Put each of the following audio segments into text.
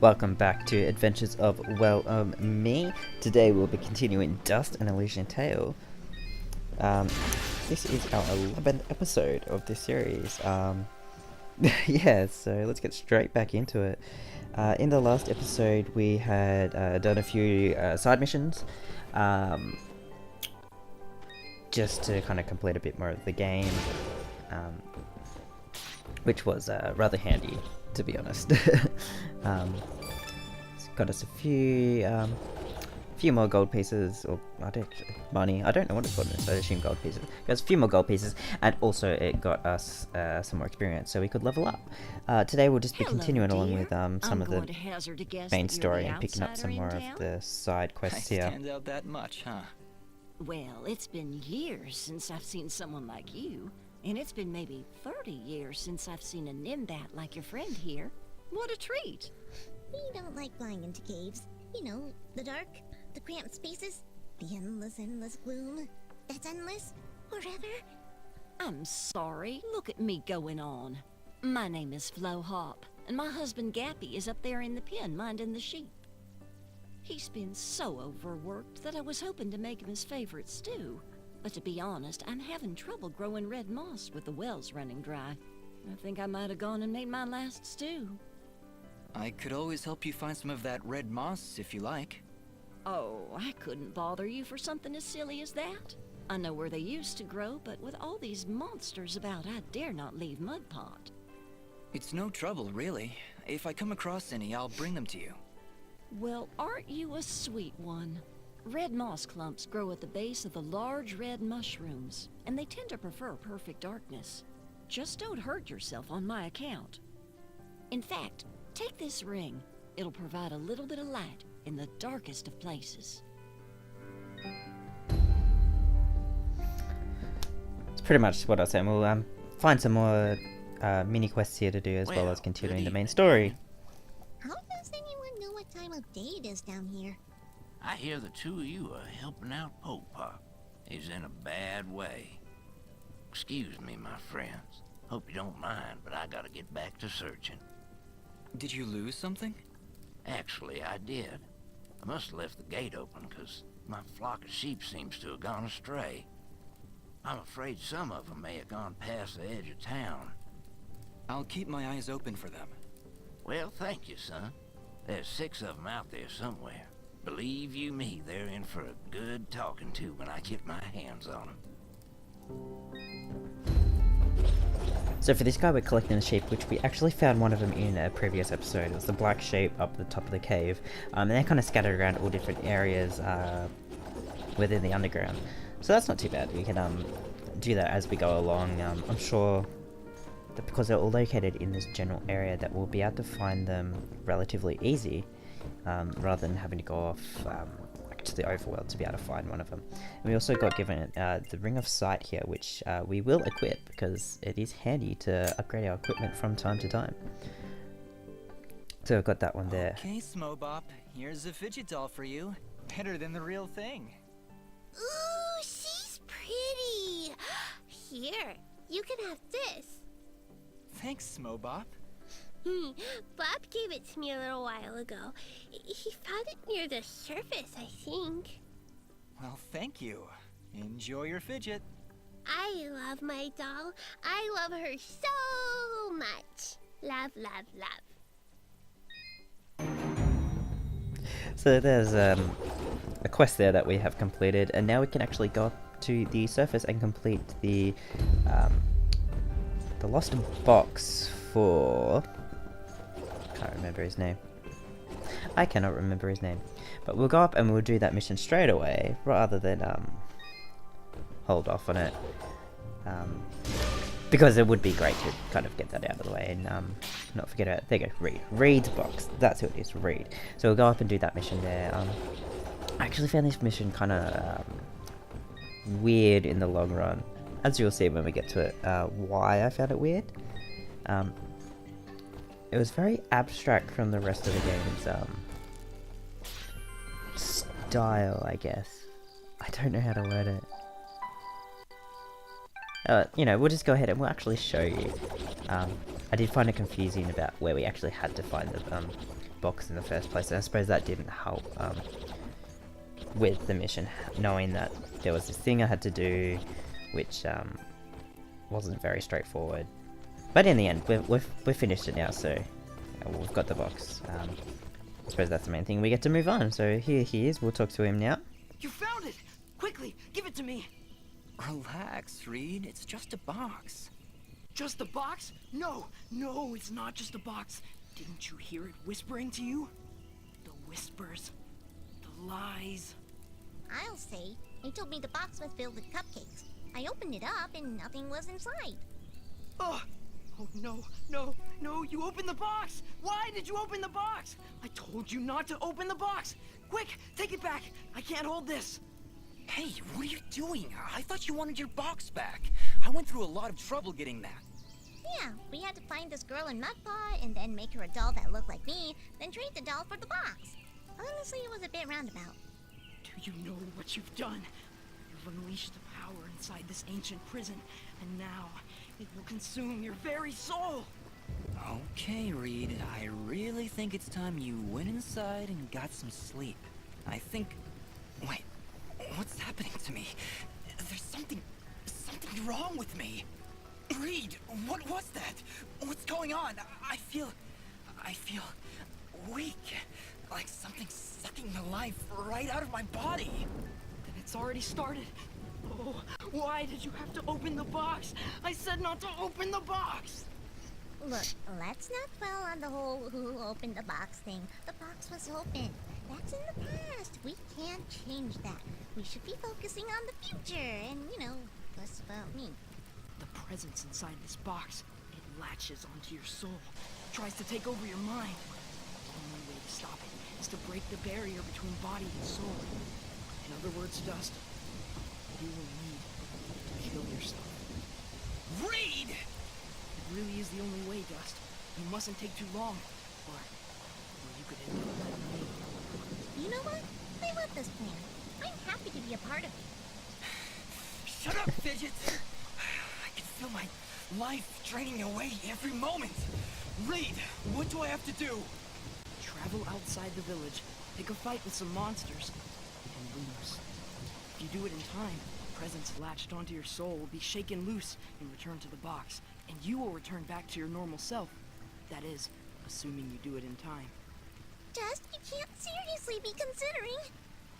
Welcome back to Adventures of Me. Today we'll be continuing Dust and Elysian Tail. This is our 11th episode of this series. Yeah, so let's get straight back into it. In the last episode we had done a few side missions, just to kind of complete a bit more of the game, which was rather handy, to be honest. It's got us a few more gold pieces, or money. I don't know what it's called, so I assume gold pieces. Got us a few more gold pieces, and also it got us some more experience, so we could level up. Today we'll just be continuing along with some of the main story and picking up some more of the side quests here. Stand out that much, huh? Well, it's been years since I've seen someone like you. And it's been maybe 30 years since I've seen a nimbat like your friend here. What a treat! We don't like flying into caves. You know, the dark, the cramped spaces, the endless gloom. That's endless forever. I'm sorry. Look at me going on. My name is Flo Hop, and my husband Gappy is up there in the pen minding the sheep. He's been so overworked that I was hoping to make him his favorite stew. But to be honest, I'm having trouble growing red moss with the wells running dry. I think I might have gone and made my last stew. I could always help you find some of that red moss if you like. Oh, I couldn't bother you for something as silly as that. I know where they used to grow, but with all these monsters about, I dare not leave Mudpot. It's no trouble, really. If I come across any, I'll bring them to you. Well, aren't you a sweet one? Red moss clumps grow at the base of the large red mushrooms, and they tend to prefer perfect darkness. Just don't hurt yourself on my account. In fact, take this ring. It'll provide a little bit of light in the darkest of places. It's pretty much what I was saying. We'll find some more mini quests here to do, as well as continuing the main story. How does anyone know what time of day it is down here? I hear the two of you are helping out Pop. He's in a bad way. Excuse me, my friends. Hope you don't mind, but I gotta get back to searching. Did you lose something? Actually, I did. I must have left the gate open, 'cause my flock of sheep seems to have gone astray. I'm afraid some of them may have gone past the edge of town. I'll keep my eyes open for them. Well, thank you, son. There's 6 of them out there somewhere. Believe you me, they're in for a good talking to when I get my hands on them. So for this guy we're collecting the sheep, which we actually found one of them in a previous episode. It was the black sheep up the top of the cave. And they're kind of scattered around all different areas within the underground. So that's not too bad. We can do that as we go along. I'm sure that because they're all located in this general area that we'll be able to find them relatively easy. Rather than having to go off to the overworld to be able to find one of them. And we also got given the Ring of Sight here, which we will equip because it is handy to upgrade our equipment from time to time. So I've got that one there. Okay, Smobop, here's a fidget doll for you. Better than the real thing. Ooh, she's pretty. Here, you can have this. Thanks, Smobop. Bob gave it to me a little while ago. He found it near the surface, I think. Well, thank you. Enjoy your fidget. I love my doll. I love her so much. Love, love, love. So there's a quest there that we have completed, and now we can actually go up to the surface and complete the lost box for... can't remember his name. I cannot remember his name. But we'll go up and we'll do that mission straight away, rather than hold off on it. Because it would be great to kind of get that out of the way and not forget about it. There you go, read. Read's box. That's who it is, read. So we'll go up and do that mission there. I actually found this mission kind of weird in the long run. As you'll see when we get to it, why I found it weird. It was very abstract from the rest of the game's style, I guess. I don't know how to word it. You know, we'll just go ahead and we'll actually show you. I did find it confusing about where we actually had to find box in the first place. And I suppose that didn't help with the mission, knowing that there was this thing I had to do, which wasn't very straightforward. But in the end, we've finished it now, so we've got the box. I suppose that's the main thing. We get to move on. So here he is. We'll talk to him now. You found it! Quickly, give it to me! Relax, Reed. It's just a box. Just a box? No, no, it's not just a box. Didn't you hear it whispering to you? The whispers. The lies. I'll say. They told me the box was filled with cupcakes. I opened it up and nothing was inside. Oh! Oh no, no, no, you opened the box! Why did you open the box? I told you not to open the box! Quick, take it back! I can't hold this! Hey, what are you doing? I thought you wanted your box back. I went through a lot of trouble getting that. Yeah, we had to find this girl in Mudpot and then make her a doll that looked like me, then trade the doll for the box. Honestly, it was a bit roundabout. Do you know what you've done? You've unleashed the power inside this ancient prison, and now it will consume your very soul! Okay, Reed, I really think it's time you went inside and got some sleep. I think... Wait, what's happening to me? There's something wrong with me. Reed, what was that? What's going on? I feel weak. Like something's sucking the life right out of my body. Then it's already started. Oh, why did you have to open the box? I said not to open the box! Look, let's not dwell on the whole who opened the box thing. The box was open. That's in the past. We can't change that. We should be focusing on the future and, less about me. The presence inside this box, it latches onto your soul, tries to take over your mind. The only way to stop it is to break the barrier between body and soul. In other words, Dust, you will need to kill yourself. Reed! It really is the only way, Dust. You mustn't take too long, or you could end up like me. You know what? I love this plan. I'm happy to be a part of it. Shut up, Fidget! I can feel my life draining away every moment. Reed, what do I have to do? Travel outside the village, pick a fight with some monsters, and lose. If you do it in time, the presence latched onto your soul will be shaken loose and returned to the box, and you will return back to your normal self. That is, assuming you do it in time. Just, you can't seriously be considering.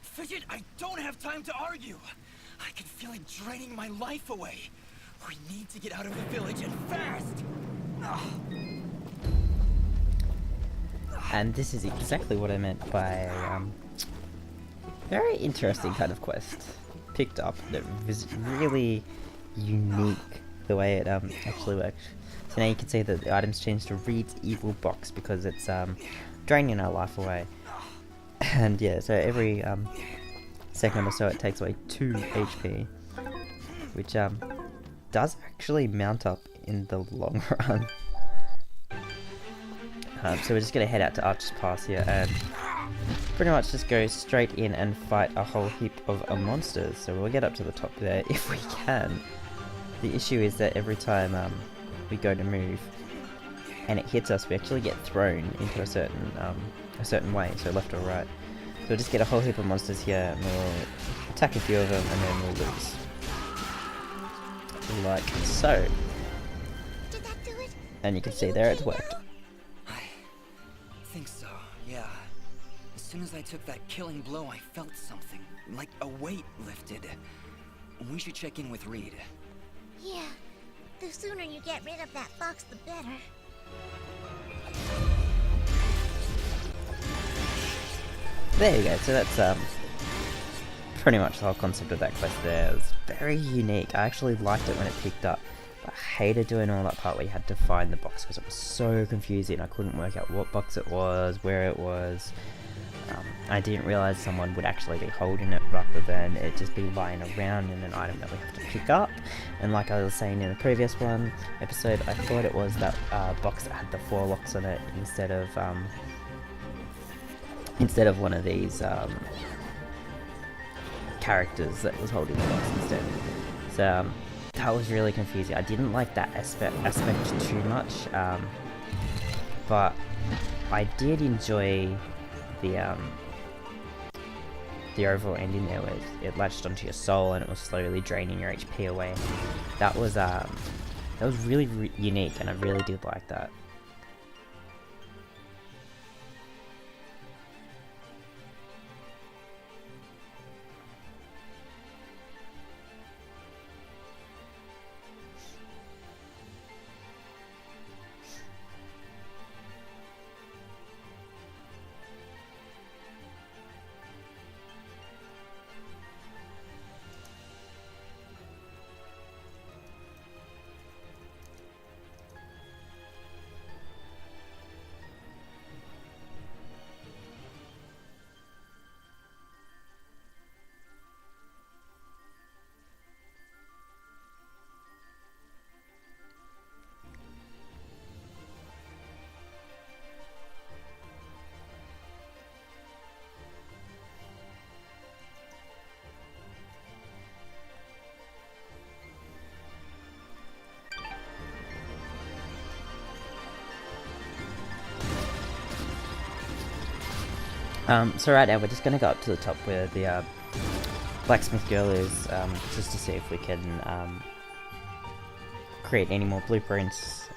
Fidget, I don't have time to argue. I can feel it draining my life away. We need to get out of the village and fast! And this is exactly what I meant by a very interesting kind of quest. Picked up that was really unique the way it actually works. So now you can see that the items change to Reed's evil box because it's draining our life away. And yeah, so every second or so it takes away 2 HP, which does actually mount up in the long run. So we're just gonna head out to Archer's Pass here and pretty much just go straight in and fight a whole heap of monsters. So we'll get up to the top there if we can. The issue is that every time we go to move and it hits us, we actually get thrown into a certain way, so left or right. So we'll just get a whole heap of monsters here and we'll attack a few of them and then we'll lose. Like so. Did that do it? And you can see there it's worked. I think so, yeah. As soon as I took that killing blow, I felt something, like a weight lifted. We should check in with Reed. Yeah. The sooner you get rid of that box, the better. There you go, so that's pretty much the whole concept of that quest there. It was very unique. I actually liked it when it picked up, but I hated doing all that part where you had to find the box because it was so confusing. I couldn't work out what box it was, where it was. I didn't realise someone would actually be holding it rather than it just be lying around in an item that we have to pick up. And like I was saying in the previous episode, I thought it was that box that had the 4 locks on it instead of one of these characters that was holding the box instead. So that was really confusing. I didn't like that aspect too much, but I did enjoy the overall ending there, where it latched onto your soul and it was slowly draining your HP away. That was really unique, and I really did like that. So right now we're just gonna go up to the top where the blacksmith girl is, just to see if we can create any more blueprints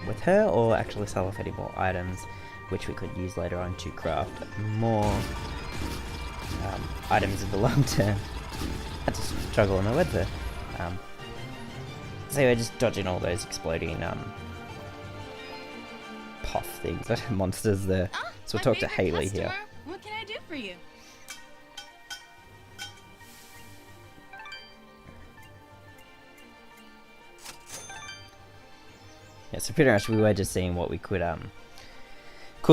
with her, or actually sell off any more items which we could use later on to craft more items in the long term. I had to struggle on the word there. So we're just dodging all those exploding puff things, monsters there. So we'll talk to Haley here. What can I do for you? Yeah, so pretty much we were just seeing what we could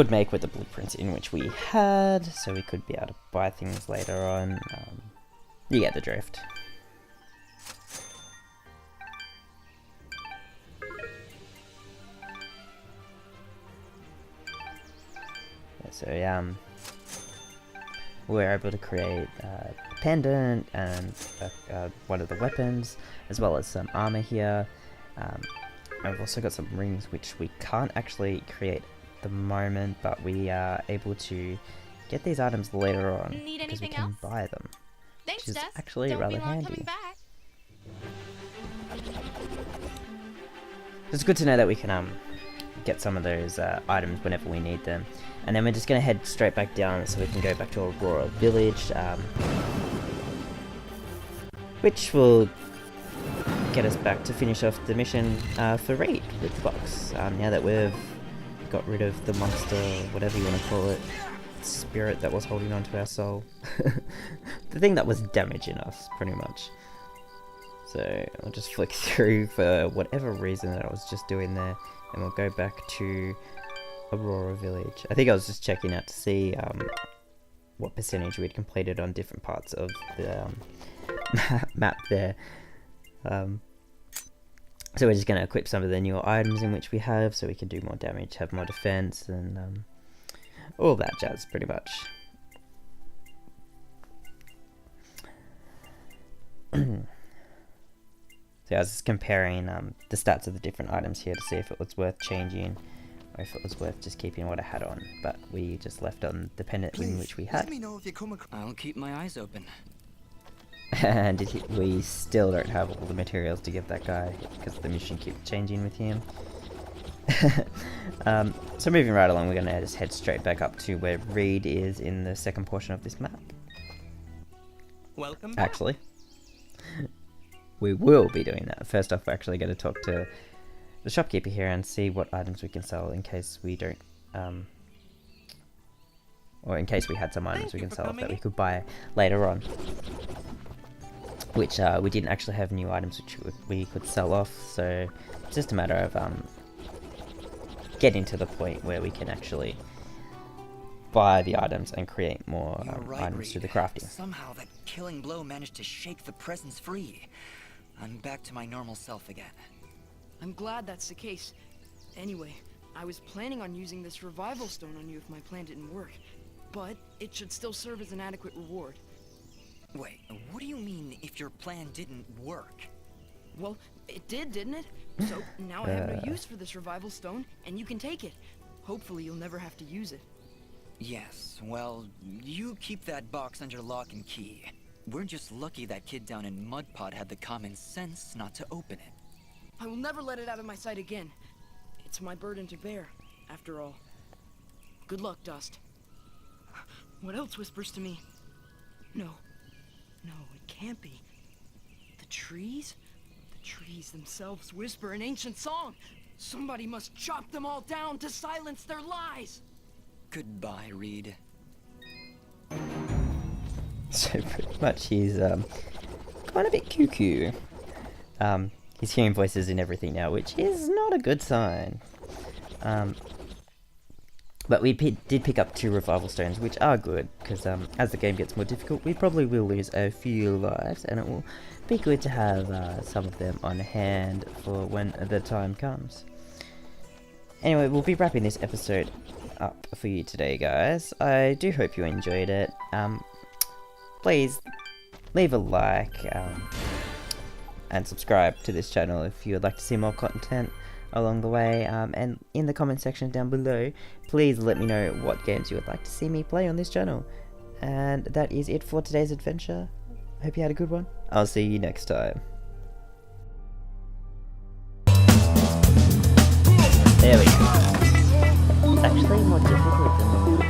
make with the blueprints in which we had, so we could be able to buy things later on. You get the drift. So we're able to create a pendant and one of the weapons, as well as some armor here. I've also got some rings which we can't actually create at the moment, but we are able to get these items later on because we can buy them, Thanks, which is Des. actually Don't rather be long handy. coming back. It's good to know that we can get some of those items whenever we need them. And then we're just going to head straight back down so we can go back to Aurora Village, which will get us back to finish off the mission for Reed with the box. Now that we've got rid of the monster, whatever you want to call it, spirit that was holding on to our soul. The thing that was damaging us, pretty much. So I'll just flick through for whatever reason that I was just doing there, and we'll go back to Aurora Village. I think I was just checking out to see what percentage we'd completed on different parts of the map there. So we're just going to equip some of the newer items in which we have, so we can do more damage, have more defense, and all that jazz, pretty much. So I was just comparing the stats of the different items here to see if it was worth changing, or if it was worth just keeping what I had on. But we just left on the pendant in which we had. Let me know if you come across. I'll keep my eyes open. And we still don't have all the materials to give that guy, because the mission keeps changing with him. So moving right along, we're going to just head straight back up to where Reed is in the second portion of this map. Welcome back. Actually, we will be doing that. First off, we're actually going to talk to the shopkeeper here and see what items we can sell in case we don't, or in case we had some items we can sell that we could buy later on. Which we didn't actually have new items which we could sell off, so it's just a matter of getting to the point where we can actually buy the items and create more items through the crafting. Somehow that killing blow managed to shake the presence free. I'm back to my normal self again. I'm glad that's the case. Anyway, I was planning on using this revival stone on you if my plan didn't work, but it should still serve as an adequate reward. Wait, what do you mean if your plan didn't work? Well, it did, didn't it? So now I have no use for this revival stone, and you can take it. Hopefully you'll never have to use it. Yes, well, you keep that box under lock and key. We're just lucky that kid down in Mudpot had the common sense not to open it. I will never let it out of my sight again. It's my burden to bear, after all. Good luck, Dust. What else whispers to me? No, it can't be. The trees? The trees themselves whisper an ancient song. Somebody must chop them all down to silence their lies. Goodbye, Reed. So pretty much he's quite a bit cuckoo. He's hearing voices and everything now, which is not a good sign. But we did pick up 2 revival stones, which are good, because as the game gets more difficult, we probably will lose a few lives, and it will be good to have some of them on hand for when the time comes. Anyway, we'll be wrapping this episode up for you today, guys. I do hope you enjoyed it. Please leave a like and subscribe to this channel if you would like to see more content along the way, and in the comment section down below, please let me know what games you would like to see me play on this channel. And that is it for today's adventure. Hope you had a good one. I'll see you next time. There we go. It's actually more difficult than